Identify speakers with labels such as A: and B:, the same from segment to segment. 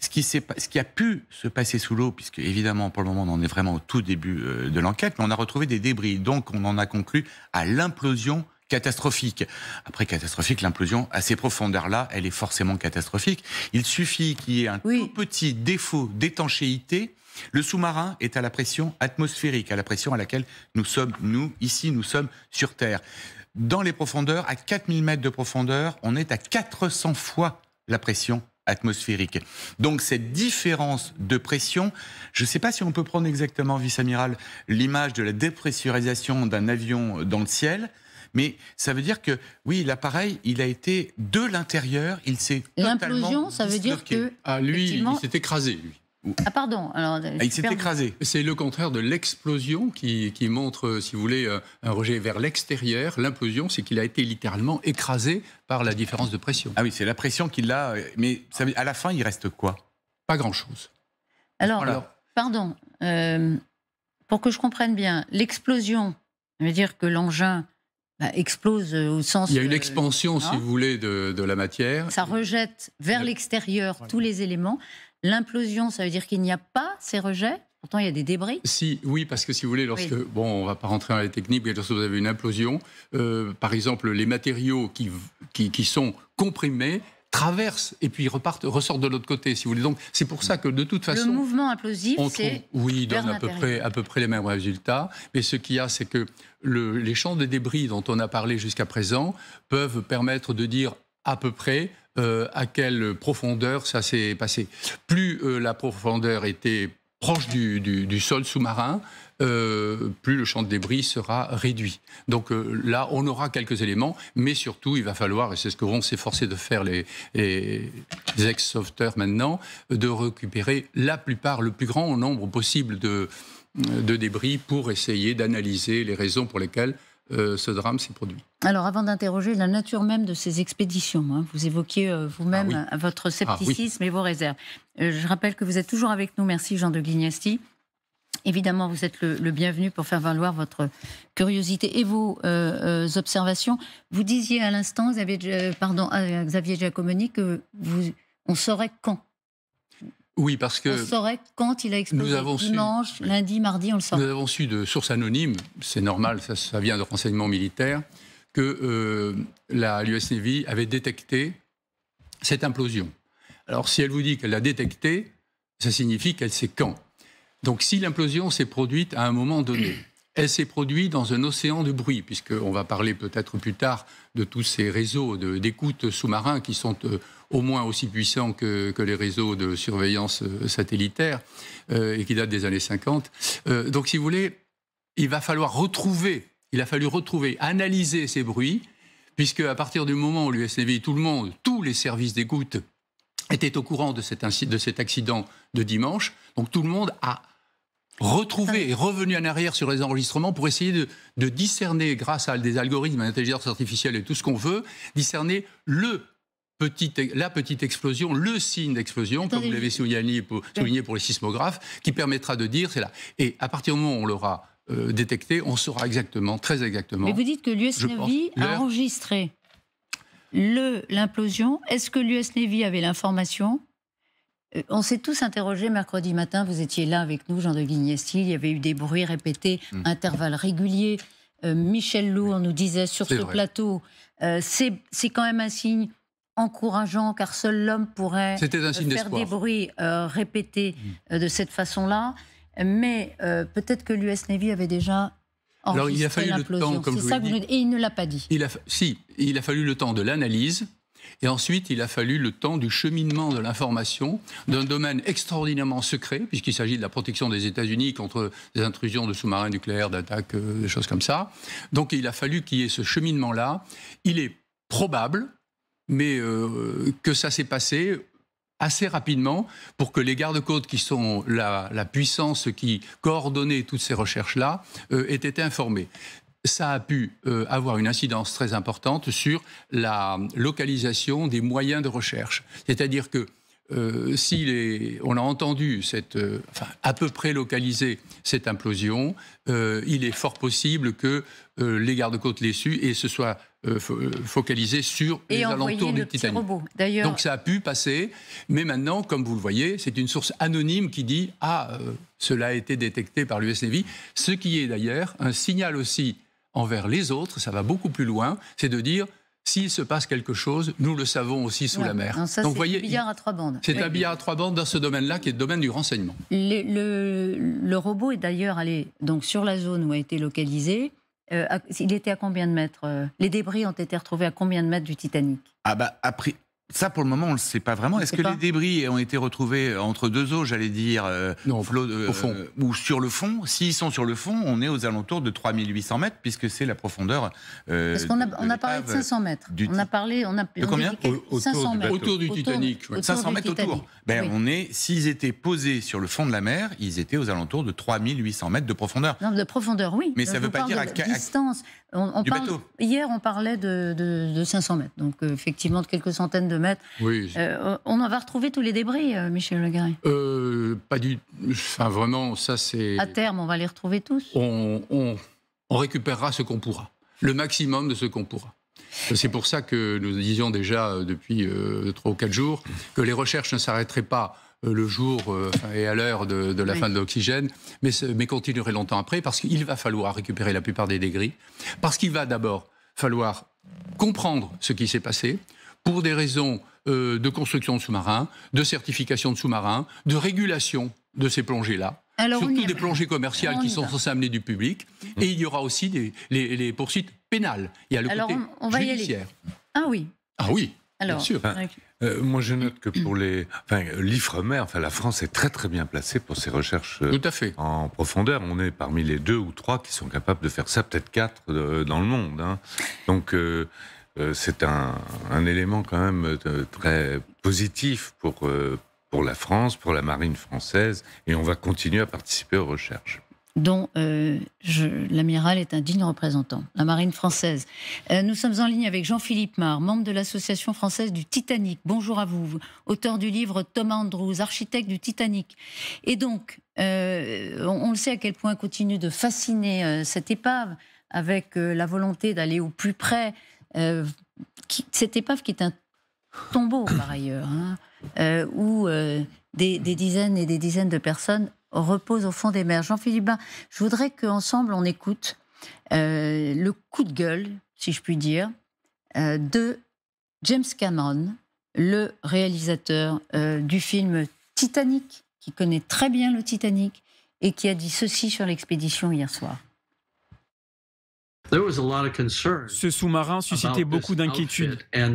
A: ce qui a pu se passer sous l'eau, puisque évidemment pour le moment on en est vraiment au tout début de l'enquête, mais on a retrouvé des débris, donc on en a conclu à l'implosion catastrophique. Après catastrophique, l'implosion à ces profondeurs-là, elle est forcément catastrophique. Il suffit qu'il y ait un tout petit défaut d'étanchéité. Le sous-marin est à la pression atmosphérique, à la pression à laquelle nous sommes sur Terre. Dans les profondeurs, à 4000 mètres de profondeur, on est à 400 fois la pression atmosphérique. Donc cette différence de pression, je ne sais pas si on peut prendre exactement, vice-amiral, l'image de la dépressurisation d'un avion dans le ciel, mais ça veut dire que, oui, l'appareil, il a été de l'intérieur, il s'est totalement
B: L'implosion, ça veut dire que...
C: Ah, lui, il s'est écrasé, lui.
B: Ah pardon, alors,
A: il s'est écrasé.
C: C'est le contraire de l'explosion qui montre, si vous voulez, un rejet vers l'extérieur. L'implosion, c'est qu'il a été littéralement écrasé par la différence de pression.
A: Ah oui, c'est la pression qui l'a... Mais ça, à la fin, il reste quoi?
C: Pas grand-chose.
B: Alors, pardon, pour que je comprenne bien, l'explosion, ça veut dire que l'engin explose au sens...
C: Il y a une expansion, si vous voulez, de la matière.
B: Ça rejette vers l'extérieur tous les éléments. L'implosion, ça veut dire qu'il n'y a pas ces rejets? Pourtant, il y a des débris.
C: Oui, parce que si vous voulez, lorsque... Bon, on ne va pas rentrer dans les techniques, mais lorsque vous avez une implosion, par exemple, les matériaux qui sont comprimés traversent et puis ressortent de l'autre côté, si vous voulez. Donc, c'est pour ça que, de toute façon...
B: Le mouvement implosif,
C: il donne à peu près les mêmes résultats. Mais ce qu'il y a, c'est que les champs de débris dont on a parlé jusqu'à présent peuvent permettre de dire à peu près à quelle profondeur ça s'est passé. Plus la profondeur était proche du sol sous-marin, plus le champ de débris sera réduit. Donc là, on aura quelques éléments, mais surtout, il va falloir, et c'est ce que vont s'efforcer de faire les ex-sauveteurs maintenant, de récupérer la plupart, le plus grand nombre possible de débris pour essayer d'analyser les raisons pour lesquelles ce drame s'est produit.
B: Alors, avant d'interroger la nature même de ces expéditions, vous évoquiez vous-même votre scepticisme et vos réserves. Je rappelle que vous êtes toujours avec nous. Merci Jean de Glignasti. Évidemment, vous êtes le bienvenu pour faire valoir votre curiosité et vos observations. Vous disiez à l'instant, Xavier Giacomoni, que on saurait quand.
C: Oui, parce que...
B: On saurait quand il a explosé. Dimanche, lundi, mardi, on le saurait.
C: Nous avons su de sources anonymes, c'est normal, ça vient de renseignements militaires, que l'US Navy avait détecté cette implosion. Alors, si elle vous dit qu'elle l'a détectée, ça signifie qu'elle sait quand. Donc, si l'implosion s'est produite à un moment donné, elle s'est produite dans un océan de bruit, puisqu'on va parler peut-être plus tard de tous ces réseaux d'écoute sous-marins qui sont au moins aussi puissants que les réseaux de surveillance satellitaire et qui datent des années 50. Donc, si vous voulez, il a fallu retrouver, analyser ces bruits, puisque à partir du moment où l'US Navy, tous les services d'écoute étaient au courant de cet accident de dimanche, donc tout le monde a retrouvé et revenu en arrière sur les enregistrements pour essayer de discerner, grâce à des algorithmes d'intelligence artificielle et tout ce qu'on veut, discerner la petite explosion, le signe d'explosion, comme vous l'avez souligné pour les sismographes, qui permettra de dire c'est là. Et à partir du moment où on l'aura détecté, on saura exactement, très exactement.
B: Mais vous dites que l'US Navy a enregistré l'implosion. Est-ce que l'US Navy avait l'information? On s'est tous interrogés mercredi matin, vous étiez là avec nous, Jean de Glignasti, il y avait eu des bruits répétés, intervalles réguliers. Michel Lou, on nous disait sur ce plateau, c'est quand même un signe encourageant, car seul l'homme pourrait faire des bruits répétés de cette façon-là. Mais peut-être que l'US Navy avait déjà enregistré l'implosion. C'est ça que vous nous dites. Et il ne l'a pas dit.
C: Il a fallu le temps de l'analyse. Et ensuite, il a fallu le temps du cheminement de l'information d'un domaine extraordinairement secret, puisqu'il s'agit de la protection des États-Unis contre des intrusions de sous-marins nucléaires, d'attaques, des choses comme ça. Donc, il a fallu qu'il y ait ce cheminement-là. Il est probable, mais que ça s'est passé assez rapidement pour que les gardes-côtes, qui sont la puissance qui coordonnait toutes ces recherches-là, aient été informés. Ça a pu avoir une incidence très importante sur la localisation des moyens de recherche. C'est-à-dire que on a entendu à peu près localisé cette implosion, il est fort possible que les gardes-côtes l'aient su et se soient focalisés sur les alentours du Titanic. Donc ça a pu passer, mais maintenant, comme vous le voyez, c'est une source anonyme qui dit « Ah, cela a été détecté par l'US Navy », ce qui est d'ailleurs un signal aussi envers les autres, ça va beaucoup plus loin, c'est de dire « S'il se passe quelque chose, nous le savons aussi sous la mer ».
B: Donc, c'est un billard à 3 bandes.
C: C'est un billard à 3 bandes dans ce domaine-là, qui est le domaine du renseignement.
B: Le robot est d'ailleurs allé donc, sur la zone où a été localisé. Il était à combien de mètres Les débris ont été retrouvés à combien de mètres du Titanic?
A: Après, ça, pour le moment, on ne le sait pas vraiment. Est-ce que les débris ont été retrouvés entre deux eaux, j'allais dire,
C: non, au fond,
A: ou sur le fond? S'ils sont sur le fond, on est aux alentours de 3800 mètres, puisque c'est la profondeur.
B: Parce qu'on a parlé de 500 mètres. On a parlé.
A: De combien?
B: 500 mètres.
C: Autour du Titanic.
A: 500 mètres autour. Oui. S'ils étaient posés sur le fond de la mer, ils étaient aux alentours de 3800 mètres de profondeur.
B: Non, de profondeur, oui.
A: Mais ça ne veut pas dire à
B: distance. Hier, on parlait de 500 mètres. Donc, effectivement, de quelques centaines de mètres.
C: Oui.
B: On en va retrouver tous les débris, Michel Legarry.
C: Pas du. Enfin, vraiment, ça c'est.
B: À terme, on va les retrouver tous.
C: On récupérera ce qu'on pourra, le maximum de ce qu'on pourra. C'est pour ça que nous disions déjà depuis 3 ou 4 jours que les recherches ne s'arrêteraient pas le jour et à l'heure de la fin de l'oxygène, mais continueraient longtemps après, parce qu'il va falloir récupérer la plupart des débris, parce qu'il va d'abord falloir comprendre ce qui s'est passé, pour des raisons de construction de sous-marins, de certification de sous-marins, de régulation de ces plongées-là. Surtout des plongées commerciales qui sont censées amener du public. Et il y aura aussi les poursuites pénales. Il y a le côté judiciaire.
B: Ah oui.
C: Ah oui, bien sûr.
D: Moi, je note que pour l'Ifremer, la France est très très bien placée pour ses recherches
C: tout à fait.
D: En profondeur. On est parmi les 2 ou 3 qui sont capables de faire ça, peut-être 4 dans le monde. Hein. Donc, c'est un élément quand même très positif pour la France, pour la marine française, et on va continuer à participer aux recherches.
B: Dont l'amiral est un digne représentant, la marine française. Nous sommes en ligne avec Jean-Philippe Mar, membre de l'Association française du Titanic. Bonjour à vous, auteur du livre Thomas Andrews, architecte du Titanic. Et donc, on le sait à quel point continue de fasciner cette épave, avec la volonté d'aller au plus près. Cette épave qui est un tombeau, par ailleurs, où des dizaines et des dizaines de personnes reposent au fond des mers. Jean-Philippe Mar, je voudrais qu'ensemble on écoute le coup de gueule, si je puis dire, de James Cameron, le réalisateur du film Titanic, qui connaît très bien le Titanic et qui a dit ceci sur l'expédition hier soir.
E: Ce sous-marin suscitait beaucoup d'inquiétudes, à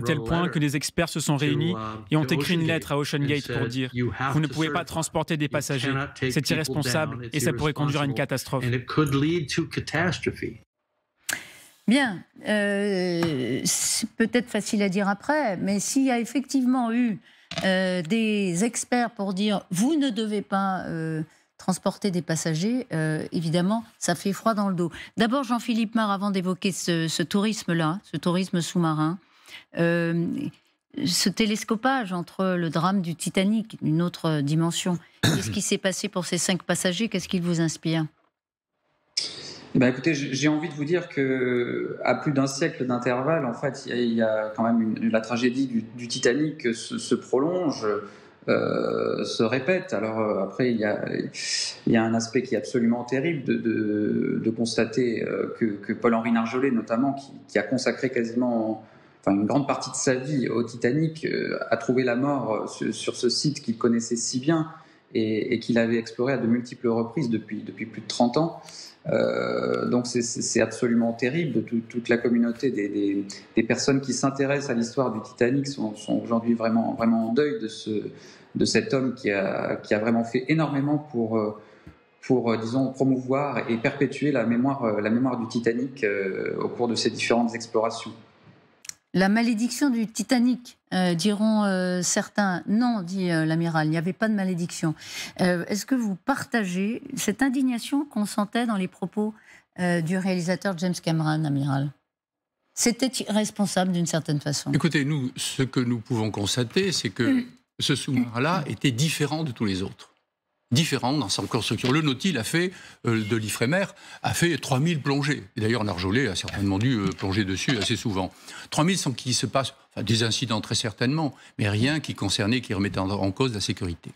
E: tel point que des experts se sont réunis et ont écrit une lettre à OceanGate pour dire « Vous ne pouvez pas transporter des passagers, c'est irresponsable et ça pourrait conduire à une catastrophe. »
B: Bien, c'est peut-être facile à dire après, mais s'il y a effectivement eu des experts pour dire « Vous ne devez pas... transporter des passagers, évidemment, ça fait froid dans le dos. D'abord, Jean-Philippe Mar, avant d'évoquer ce tourisme-là, ce tourisme sous-marin, ce télescopage entre le drame du Titanic, une autre dimension, qu'est-ce qui s'est passé pour ces 5 passagers? Qu'est-ce qui vous inspire?
F: Écoutez, j'ai envie de vous dire qu'à plus d'1 siècle d'intervalle, en fait, il y a quand même la tragédie du Titanic se prolonge, se répète. Alors après, il y a un aspect qui est absolument terrible de constater que Paul-Henri Nargeolet, notamment, qui a consacré quasiment une grande partie de sa vie au Titanic, a trouvé la mort sur ce site qu'il connaissait si bien et qu'il avait exploré à de multiples reprises depuis plus de 30 ans. Donc c'est absolument terrible. Toute la communauté des personnes qui s'intéressent à l'histoire du Titanic sont aujourd'hui vraiment en deuil de cet homme qui a vraiment fait énormément pour disons, promouvoir et perpétuer la mémoire du Titanic au cours de ses différentes explorations.
B: La malédiction du Titanic, diront certains. Non, dit l'amiral, il n'y avait pas de malédiction. Est-ce que vous partagez cette indignation qu'on sentait dans les propos du réalisateur James Cameron, amiral? C'était irresponsable d'une certaine façon.
C: Écoutez, nous, ce que nous pouvons constater, c'est que ce sous-marin-là était différent de tous les autres. Différent dans sa construction. Le Nautil de l'Ifremer a fait 3000 plongées. Et d'ailleurs, Narjolet a certainement dû plonger dessus assez souvent. 3000 sans qu'il se passe des incidents très certainement, mais rien qui remettait en cause la sécurité.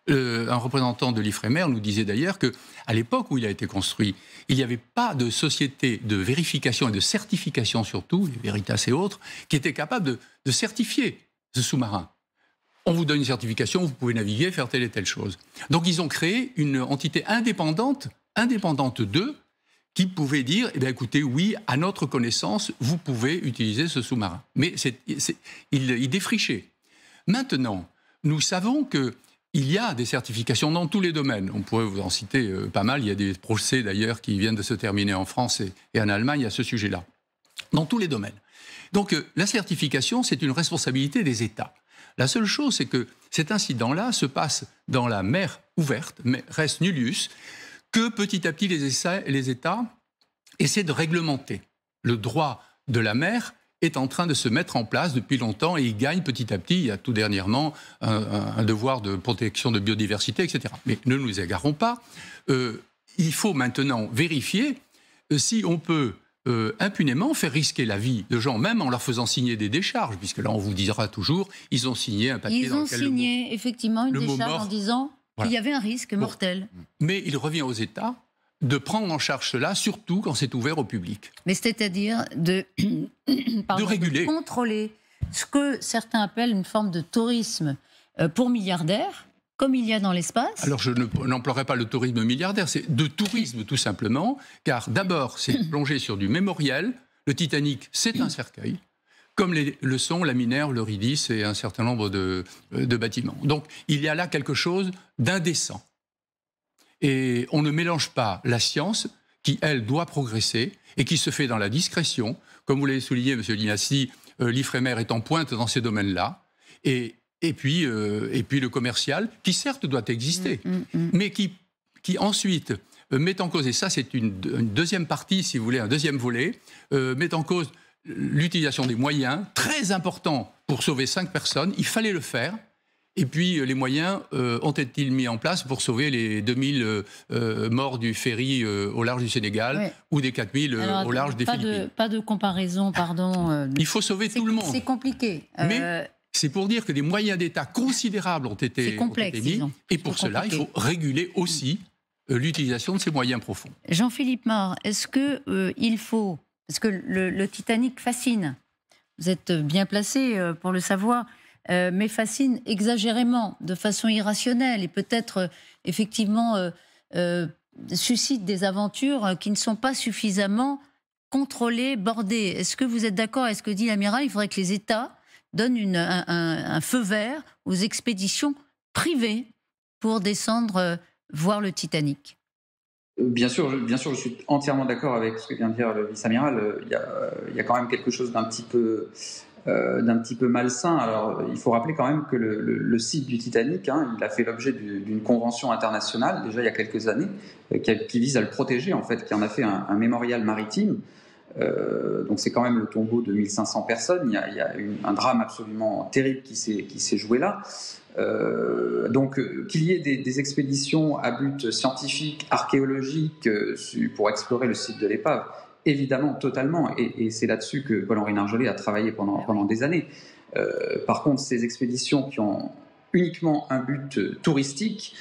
C: Un représentant de l'Ifremer nous disait d'ailleurs qu'à l'époque où il a été construit, il n'y avait pas de société de vérification et de certification surtout, les Veritas et autres, qui étaient capables de certifier ce sous-marin. On vous donne une certification, vous pouvez naviguer, faire telle et telle chose. Donc ils ont créé une entité indépendante d'eux, qui pouvait dire, eh bien, écoutez, oui, à notre connaissance, vous pouvez utiliser ce sous-marin. Mais il défrichait. Maintenant, nous savons qu'il y a des certifications dans tous les domaines. On pourrait vous en citer pas mal. Il y a des procès, d'ailleurs, qui viennent de se terminer en France et en Allemagne à ce sujet-là. Dans tous les domaines. Donc, la certification, c'est une responsabilité des États. La seule chose, c'est que cet incident-là se passe dans la mer ouverte, res nullius, que petit à petit les États essaient de réglementer. Le droit de la mer est en train de se mettre en place depuis longtemps et il gagne petit à petit. Il y a tout dernièrement un devoir de protection de biodiversité, etc. Mais ne nous égarons pas. Il faut maintenant vérifier si on peut impunément faire risquer la vie de gens, même en leur faisant signer des décharges, puisque là on vous dira toujours, ils ont signé un papier dans lequel
B: effectivement une décharge en disant qu'il y avait un risque mortel.
C: Mais il revient aux États de prendre en charge cela, surtout quand c'est ouvert au public.
B: Mais c'est-à-dire de
C: réguler,
B: de contrôler ce que certains appellent une forme de tourisme pour milliardaires, comme il y a dans l'espace.
C: Alors je n'emploierai pas le tourisme milliardaire, c'est de tourisme tout simplement, car d'abord c'est plonger sur du mémoriel. Le Titanic, c'est un cercueil, comme le sont la Minerve, l'Eurydice et un certain nombre de bâtiments. Donc il y a là quelque chose d'indécent. Et on ne mélange pas la science, qui elle doit progresser et qui se fait dans la discrétion. Comme vous l'avez souligné, M. Dinassi, l'Ifremer est en pointe dans ces domaines-là. Et puis le commercial, qui certes doit exister, mais qui ensuite met en cause, et ça c'est une deuxième partie, si vous voulez, un deuxième volet, met en cause l'utilisation des moyens, très importants pour sauver 5 personnes, il fallait le faire, et puis les moyens ont été mis en place pour sauver les 2000 morts du ferry au large du Sénégal, ou des 4000 au large des Philippines.
B: Pas de comparaison, pardon.
C: Il faut sauver tout le monde.
B: C'est compliqué.
C: Mais c'est pour dire que des moyens d'État considérables ont été mis, et pour cela, il faut réguler aussi l'utilisation de ces moyens profonds.
B: Jean-Philippe Mort, est-ce qu'il faut... Parce que le Titanic fascine, vous êtes bien placé pour le savoir, mais fascine exagérément, de façon irrationnelle, et peut-être effectivement suscite des aventures qui ne sont pas suffisamment contrôlées, bordées. Est-ce que vous êtes d'accord avec ce que dit l'amiral? Il faudrait que les États donnent un feu vert aux expéditions privées pour descendre voir le Titanic.
F: Bien sûr, je suis entièrement d'accord avec ce que vient de dire le vice-amiral. Il y a quand même quelque chose d'un petit peu malsain. Alors, il faut rappeler quand même que le site du Titanic, il a fait l'objet d'une convention internationale, déjà il y a quelques années, qui vise à le protéger, en fait, qui en a fait un mémorial maritime. Donc c'est quand même le tombeau de 1500 personnes. Il y a un drame absolument terrible qui s'est joué là. Donc qu'il y ait des expéditions à but scientifique, archéologique, pour explorer le site de l'épave, évidemment, totalement, et c'est là-dessus que Paul-Henri Narjolet a travaillé pendant des années. Par contre, ces expéditions qui ont uniquement un but touristique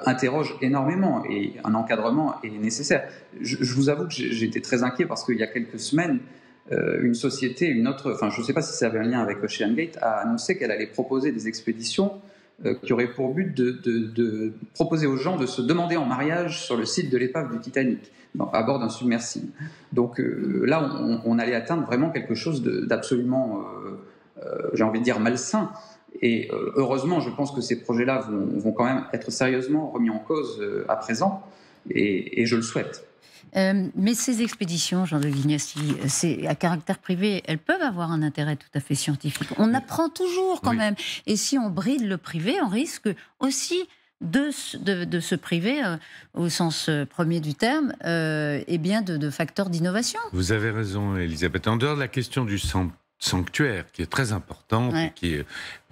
F: interrogent énormément, et un encadrement est nécessaire. Je vous avoue que j'étais très inquiet parce qu'il y a quelques semaines, une société, je ne sais pas si ça avait un lien avec Ocean Gate, a annoncé qu'elle allait proposer des expéditions qui auraient pour but de proposer aux gens de se demander en mariage sur le site de l'épave du Titanic, à bord d'un submersible. Donc là, on allait atteindre vraiment quelque chose d'absolument, j'ai envie de dire, malsain. Et heureusement, je pense que ces projets-là vont quand même être sérieusement remis en cause à présent, et je le souhaite.
B: Mais ces expéditions, Jean de Vignassi, c'est à caractère privé, elles peuvent avoir un intérêt tout à fait scientifique. On apprend toujours quand même. Et si on bride le privé, on risque aussi de se priver, au sens premier du terme, et bien de facteurs d'innovation.
D: Vous avez raison, Elisabeth. En dehors de la question du sanctuaire, qui est très importante,
B: Ouais.
D: qui est,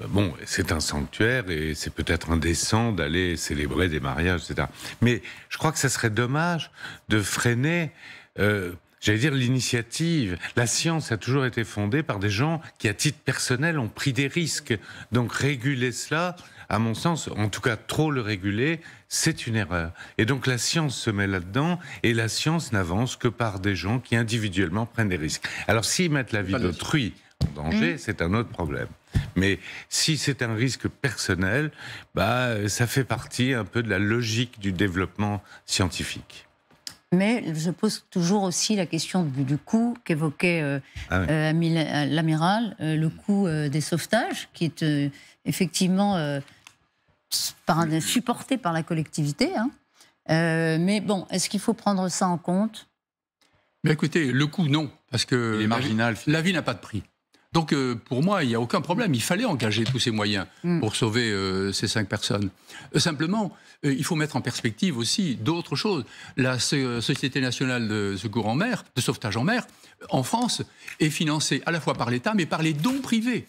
D: bon, c'est un sanctuaire et c'est peut-être indécent d'aller célébrer des mariages, etc. Mais je crois que ça serait dommage de freiner, j'allais dire, l'initiative. La science a toujours été fondée par des gens qui, à titre personnel, ont pris des risques. Donc réguler cela, à mon sens, en tout cas trop le réguler, c'est une erreur. Et donc la science se met là-dedans, et la science n'avance que par des gens qui individuellement prennent des risques. Alors s'ils mettent la vie d'autrui en danger, c'est un autre problème. Mais si c'est un risque personnel, ça fait partie un peu de la logique du développement scientifique.
B: Mais je pose toujours aussi la question du coût qu'évoquait l'amiral, le coût des sauvetages, qui est effectivement supporté par la collectivité. Hein. Mais bon, est-ce qu'il faut prendre ça en compte?
C: Mais écoutez, le coût, non, parce que
A: Il est marginal.
C: La vie n'a pas de prix. Donc, pour moi, il n'y a aucun problème. Il fallait engager tous ces moyens pour sauver ces 5 personnes. Simplement, il faut mettre en perspective aussi d'autres choses. La Société nationale de secours en mer, de sauvetage en mer, en France, est financée à la fois par l'État, mais par les dons privés.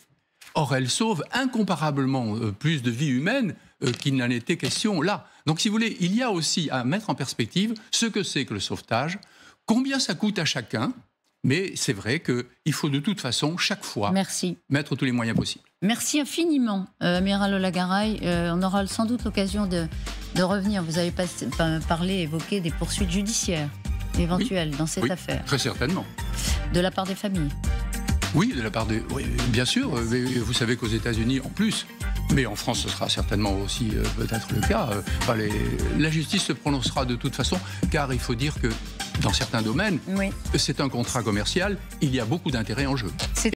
C: Or, elle sauve incomparablement plus de vies humaines qu'il n'en était question là. Donc, si vous voulez, il y a aussi à mettre en perspective ce que c'est que le sauvetage, combien ça coûte à chacun. Mais c'est vrai qu'il faut de toute façon, chaque fois, mettre tous les moyens possibles.
B: Merci infiniment, Amiral Olagaray. On aura sans doute l'occasion de revenir. Vous avez évoqué des poursuites judiciaires éventuelles dans cette affaire.
C: Très certainement.
B: De la part des familles.
C: Oui, de la part des... Oui, bien sûr. Vous savez qu'aux États-Unis, en plus, mais en France, ce sera certainement aussi peut-être le cas. La justice se prononcera de toute façon, car il faut dire que dans certains domaines, c'est un contrat commercial, il y a beaucoup d'intérêts en jeu.